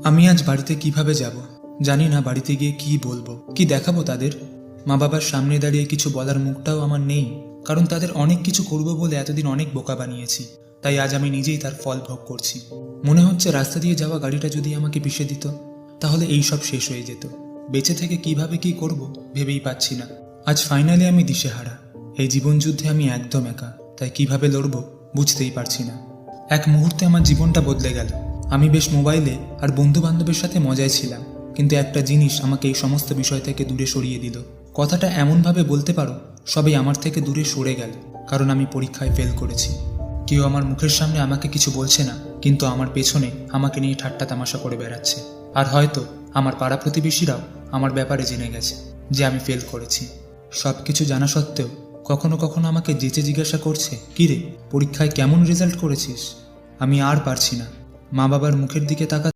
আমি আজ বাড়িতে কিভাবে যাব? জানি না বাড়িতে গিয়ে কি বলবো, কি দেখাবো তাদের। মা বাবার সামনে দাঁড়িয়ে কিছু বলার মুখটাও আমার নেই, কারণ তাদের অনেক কিছু করব বলে এতদিন অনেক বোকা বানিয়েছি। তাই আজ আমি নিজেই তার ফল ভোগ করছি। মনে হচ্ছে রাস্তা দিয়ে যাওয়া গাড়িটা যদি আমাকে পিষে দিত, তাহলে এই সব শেষ হয়ে যেত। বেঁচে থেকে কিভাবে কি করব ভেবেই পাচ্ছি না। আজ ফাইনালি আমি দিশেহারা। এই জীবনযুদ্ধে আমি একদম একা, তাই কিভাবে লড়বো বুঝতেই পারছি না। এক মুহূর্তে আমার জীবনটা বদলে গেল। আমি বেশ মোবাইলে আর বন্ধু বান্ধবের সাথে মজায় ছিলাম, কিন্তু একটা জিনিস আমাকে এই সমস্ত বিষয় থেকে দূরে সরিয়ে দিল। কথাটা এমনভাবে বলতে পারো, সবই আমার থেকে দূরে সরে গেল, কারণ আমি পরীক্ষায় ফেল করেছি। কেউ আমার মুখের সামনে আমাকে কিছু বলছে না, কিন্তু আমার পেছনে আমাকে নিয়ে ঠাট্টা তামাশা করে বেড়াচ্ছে। আর হয়তো আমার পাড়া প্রতিবেশীরাও আমার ব্যাপারে জেনে গেছে যে আমি ফেল করেছি। সব কিছু জানা সত্ত্বেও কখনো কখনো আমাকে যেচে জিজ্ঞাসা করছে, কিরে পরীক্ষায় কেমন রেজাল্ট করেছিস? আমি আর পারছি না মা বাবার মুখের দিকে তাকাতে।